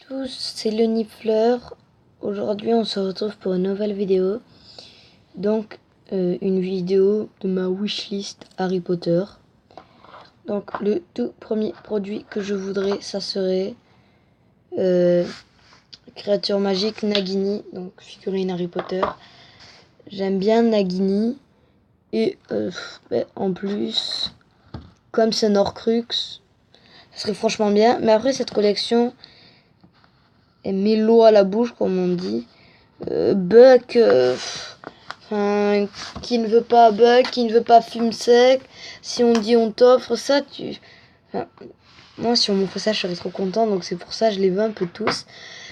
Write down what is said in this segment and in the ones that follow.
tous, c'est le Nifleur. Aujourd'hui, on se retrouve pour une nouvelle vidéo. Donc, une vidéo de ma wishlist Harry Potter. Donc, le tout premier produit que je voudrais, ça serait créature magique Nagini, donc figurine Harry Potter. J'aime bien Nagini. Et en plus, comme c'est un Horcrux, ça serait franchement bien. Mais après, cette collection, elle met l'eau à la bouche, comme on dit. Buck, qui ne veut pas Buck, qui ne veut pas Fume Sec. Si on dit on t'offre ça, moi, si on m'offre ça, je serais trop content. Donc c'est pour ça que je les veux un peu tous.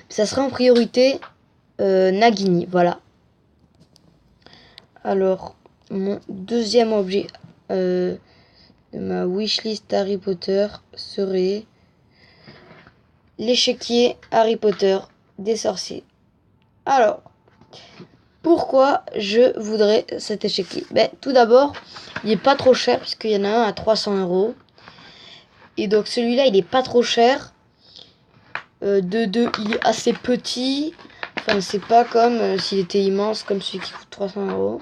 Ça serait en priorité Nagini, voilà. Alors, mon deuxième objet de ma wishlist Harry Potter serait l'échiquier Harry Potter des sorciers. Alors, pourquoi je voudrais cet échiquier? Tout d'abord, il n'est pas trop cher puisqu'il y en a un à 300 €. Et donc celui-là, il n'est pas trop cher. De deux, il est assez petit. Enfin, c'est pas comme s'il était immense comme celui qui coûte 300 €.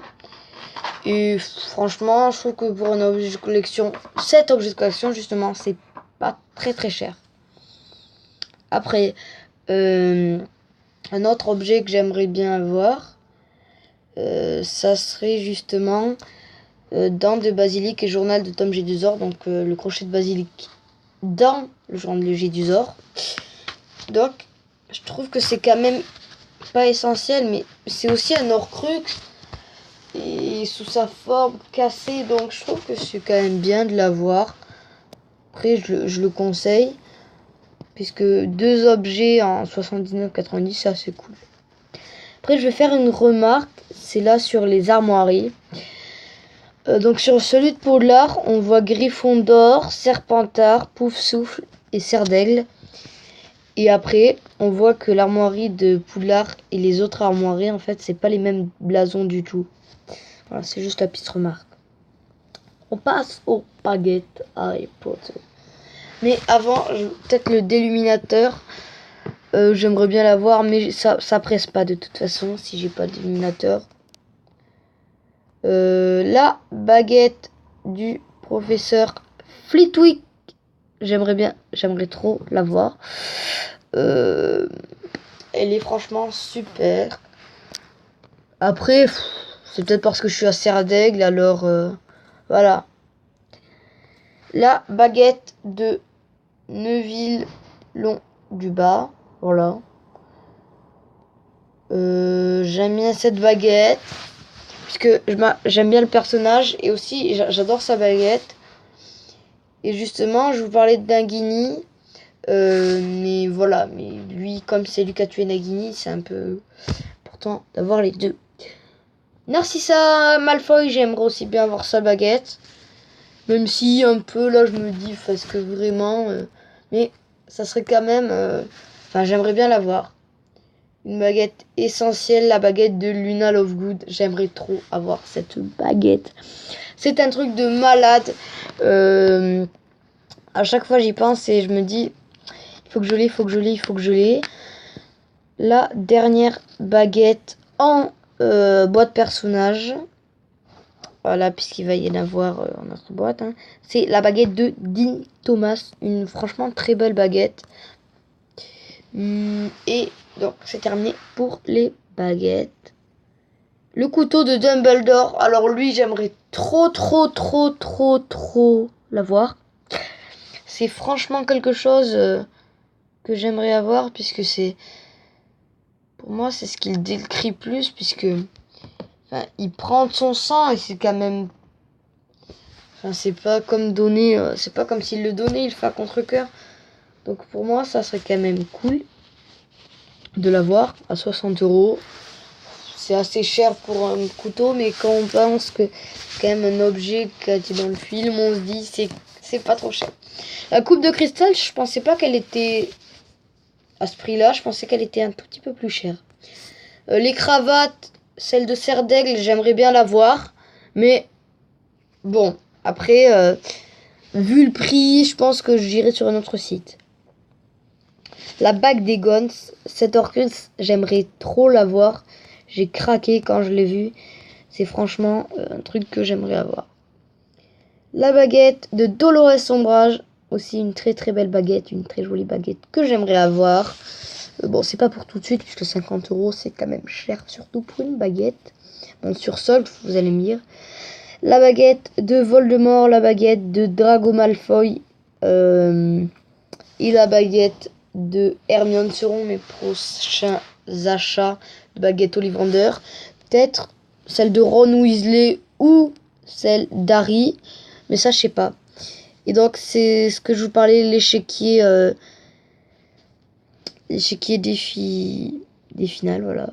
Et franchement, je trouve que pour un objet de collection, cet objet de collection, justement, c'est pas très très cher. Après, un autre objet que j'aimerais bien avoir, ça serait justement Dents de Basilic et Journal de Tom Jedusor, donc le crochet de basilic dans le journal de Jedusor. Donc, je trouve que c'est quand même pas essentiel, mais c'est aussi un Horcrux et sous sa forme cassée, donc je trouve que c'est quand même bien de l'avoir. Après, je le conseille, puisque deux objets en 79,90, c'est assez cool. Après, je vais faire une remarque, c'est là sur les armoiries. Donc sur celui de Poudlard, on voit Gryffondor, Serpentard, Poufsouffle et Serre d'Aigle. Et après, on voit que l'armoirie de Poudlard et les autres armoiries, en fait, c'est pas les mêmes blasons du tout. Voilà, c'est juste la petite remarque. On passe aux baguettes Harry Potter. Mais avant, peut-être le déluminateur. J'aimerais bien l'avoir, mais ça presse pas de toute façon si j'ai pas de déluminateur. La baguette du professeur Flitwick. J'aimerais trop l'avoir. Elle est franchement super. Après, c'est peut-être parce que je suis à Serre d'Aigle, alors voilà. La baguette de Neville Long du Bas, voilà. J'aime bien cette baguette puisque j'aime bien le personnage et aussi j'adore sa baguette. Et justement, je vous parlais de Nagini, mais voilà, mais lui, comme c'est lui qui a tué Nagini, c'est un peu important d'avoir les deux. Narcissa Malfoy, j'aimerais aussi bien avoir sa baguette. Même si un peu là je me dis parce que vraiment mais ça serait quand même j'aimerais bien l'avoir. Une baguette essentielle, la baguette de Luna Lovegood. J'aimerais trop avoir cette baguette. C'est un truc de malade. À chaque fois j'y pense et je me dis il faut que je l'ai. La dernière baguette en boîte personnage. Voilà, puisqu'il va y en avoir en notre boîte. C'est la baguette de Dean Thomas. Une franchement très belle baguette. Et donc, c'est terminé pour les baguettes. Le couteau de Dumbledore. Alors lui, j'aimerais trop l'avoir. C'est franchement quelque chose que j'aimerais avoir. Puisque c'est... Pour moi, c'est ce qu'il décrit plus. Puisque... il prend de son sang et c'est quand même... c'est pas comme donner... c'est pas comme s'il le donnait, il le fait à contre-cœur. Donc pour moi, ça serait quand même cool de l'avoir à 60 €. C'est assez cher pour un couteau, mais quand on pense que c'est quand même un objet qui a été dans le film, on se dit c'est pas trop cher. La coupe de cristal, je pensais pas qu'elle était à ce prix-là. Je pensais qu'elle était un tout petit peu plus chère. Les cravates, celle de Serre d'Aigle, j'aimerais bien l'avoir. Mais bon, après, vu le prix, je pense que j'irai sur un autre site. La bague des Gons. Cette Horcrux, j'aimerais trop l'avoir. J'ai craqué quand je l'ai vue. C'est franchement un truc que j'aimerais avoir. La baguette de Dolores Ombrage. Aussi une très très belle baguette. Une très jolie baguette que j'aimerais avoir. Bon, c'est pas pour tout de suite puisque 50 € c'est quand même cher. Surtout pour une baguette. Bon, sur solde, vous allez me dire. La baguette de Voldemort. La baguette de Drago Malfoy. Et la baguette de Hermione seront mes prochains achats de baguette Ollivander. Peut-être celle de Ron Weasley ou celle d'Harry. Mais ça, je sais pas. Et donc, c'est ce que je vous parlais, l'échiquier des finales, voilà.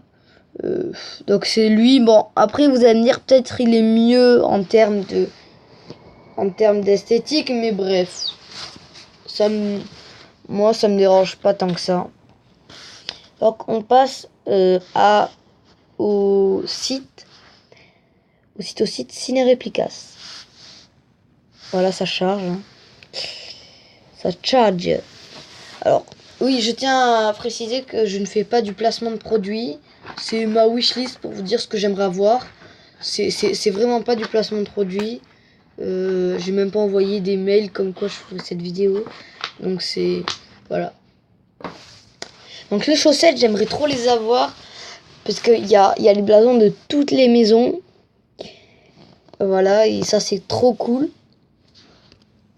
Donc, c'est lui. Bon, après, vous allez me dire, peut-être il est mieux en termes d'esthétique. Mais bref, moi, ça me dérange pas tant que ça. Donc, on passe au site Ciné-Réplicas. Voilà, ça charge. Hein. Ça charge. Alors, oui, je tiens à préciser que je ne fais pas du placement de produits. C'est ma wishlist pour vous dire ce que j'aimerais avoir. C'est vraiment pas du placement de produits. J'ai même pas envoyé des mails comme quoi je ferais cette vidéo. Donc, c'est... Voilà. Donc, les chaussettes, j'aimerais trop les avoir. Parce qu'il y a les blasons de toutes les maisons. Voilà, et ça, c'est trop cool.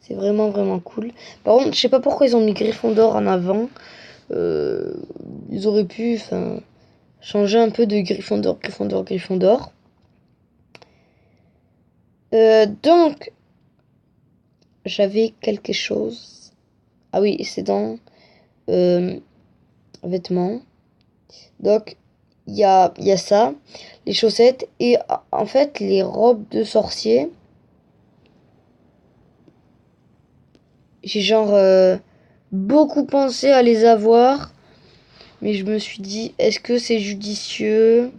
C'est vraiment, vraiment cool. Par contre, je sais pas pourquoi ils ont mis Gryffondor en avant. Ils auraient pu changer un peu de Gryffondor. Donc, j'avais quelque chose. Ah oui, c'est dans vêtements. Donc, il y a ça, les chaussettes et en fait les robes de sorcier. J'ai beaucoup pensé à les avoir, mais je me suis dit, est-ce que c'est judicieux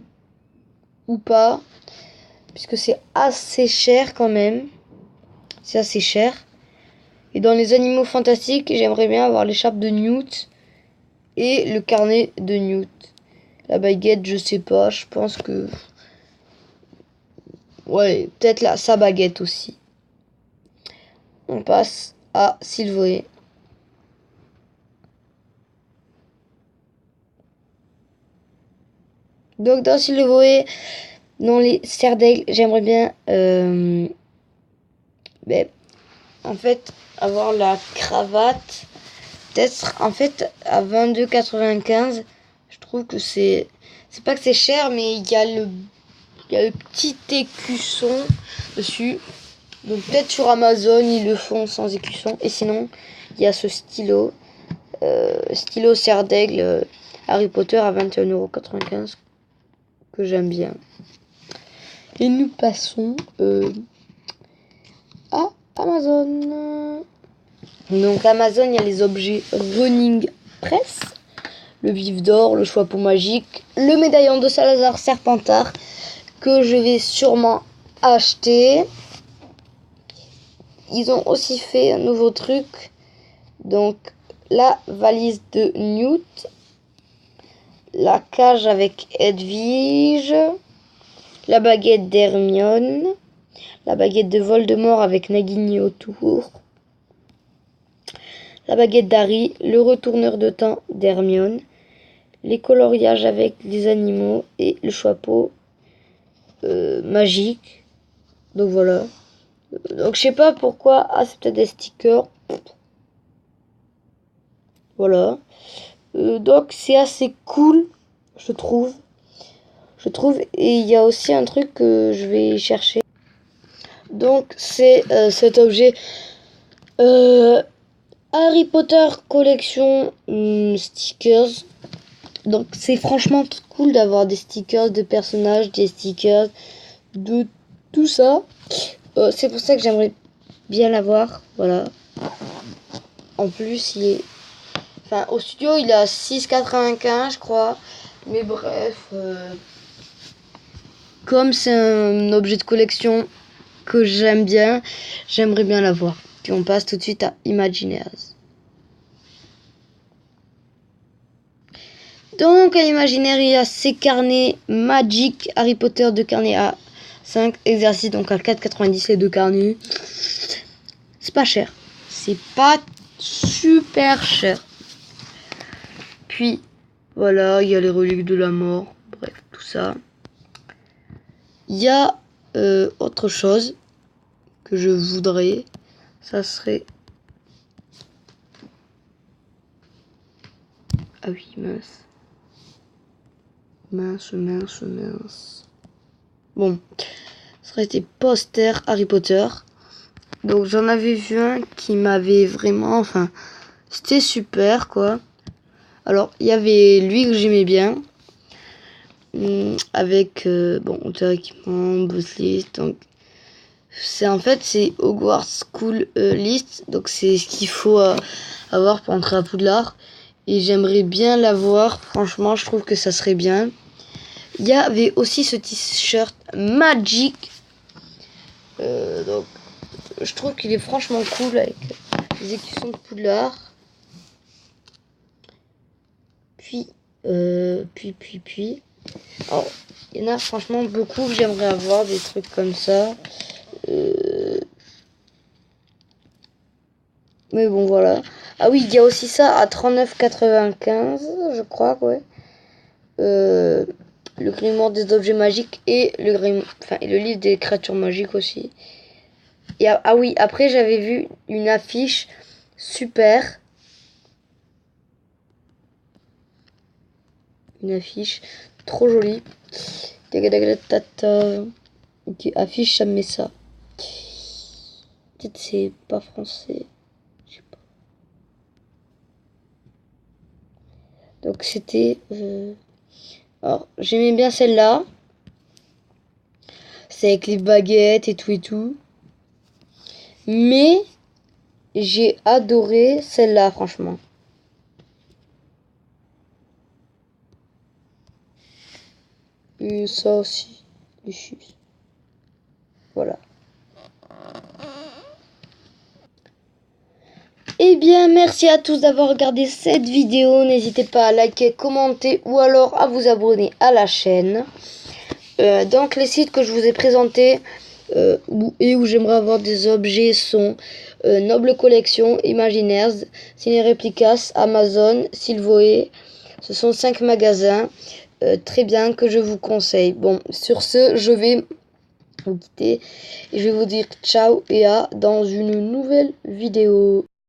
ou pas? Puisque c'est assez cher quand même. C'est assez cher. Et dans les animaux fantastiques, j'aimerais bien avoir l'écharpe de Newt et le carnet de Newt. La baguette, je sais pas, je pense que... Ouais, peut-être sa baguette aussi. On passe à Sylvoé. Donc dans Sylvoé, dans les serres d'aigle, j'aimerais bien en fait avoir la cravate. Peut-être en fait à 22,95. Je trouve que c'est pas que c'est cher, mais il y a le petit écusson dessus. Donc peut-être sur Amazon ils le font sans écusson. Et sinon il y a ce stylo serre d'aigle Harry Potter à 21,95 € que j'aime bien. Et nous passons à Amazon. Donc Amazon, il y a les objets Running Press, le vif d'or, le chapeau magique, le médaillon de Salazar Serpentard que je vais sûrement acheter. Ils ont aussi fait un nouveau truc. Donc la valise de Newt, la cage avec Edwige, la baguette d'Hermione, la baguette de Voldemort avec Nagini autour, la baguette d'Harry, le retourneur de temps d'Hermione, les coloriages avec les animaux et le chapeau magique. Donc voilà. Donc je sais pas pourquoi. Ah, c'est peut-être des stickers. Voilà. Donc c'est assez cool, je trouve. Et il y a aussi un truc que je vais chercher. Donc c'est cet objet Harry Potter collection stickers. Donc c'est franchement cool d'avoir des stickers de personnages, des stickers de tout ça. C'est pour ça que j'aimerais bien l'avoir. Voilà. En plus, au studio, il est à 6,95 je crois. Mais bref, comme c'est un objet de collection que j'aime bien, j'aimerais bien l'avoir. Puis on passe tout de suite à Imagineers. Donc à l'imaginaire, il y a ces carnets Magic Harry Potter, 2 carnets à 5 exercices, donc à 4,90 les 2 carnets. C'est pas cher. C'est pas super cher. Puis voilà, il y a les reliques de la mort. Bref, tout ça. Il y a autre chose que je voudrais. Ça serait... Ah oui, mince. Mince. Bon, ça serait des posters Harry Potter. Donc j'en avais vu un qui m'avait vraiment... Enfin, c'était super, quoi. Alors, il y avait lui que j'aimais bien. Avec, bon, auteur équipement, boss list. Donc, c'est Hogwarts School List. Donc, c'est ce qu'il faut avoir pour entrer à Poudlard. Et j'aimerais bien l'avoir. Franchement, je trouve que ça serait bien. Il y avait aussi ce t-shirt Magic. Donc, je trouve qu'il est franchement cool avec les écussons de Poudlard. Puis. Alors, il y en a franchement beaucoup que j'aimerais avoir, des trucs comme ça. Mais bon, voilà. Ah oui, il y a aussi ça à 39,95, je crois, ouais. Le grimoire des objets magiques et le livre des créatures magiques aussi. Et ah oui, après j'avais vu une affiche super. Une affiche trop jolie. Ok, affiche, ça me met ça. Peut-être c'est pas français. Je sais pas. Donc c'était... Alors, j'aimais bien celle-là. C'est avec les baguettes et tout. Mais j'ai adoré celle-là, franchement. Et ça aussi, les chips. Voilà. Eh bien, merci à tous d'avoir regardé cette vidéo. N'hésitez pas à liker, commenter ou alors à vous abonner à la chaîne. Donc, les sites que je vous ai présentés où j'aimerais avoir des objets sont Noble Collection, Imaginaires, Ciné Replicas, Amazon, Silvoe. Ce sont 5 magasins très bien que je vous conseille. Bon, sur ce, je vais vous quitter et je vais vous dire ciao et à dans une nouvelle vidéo.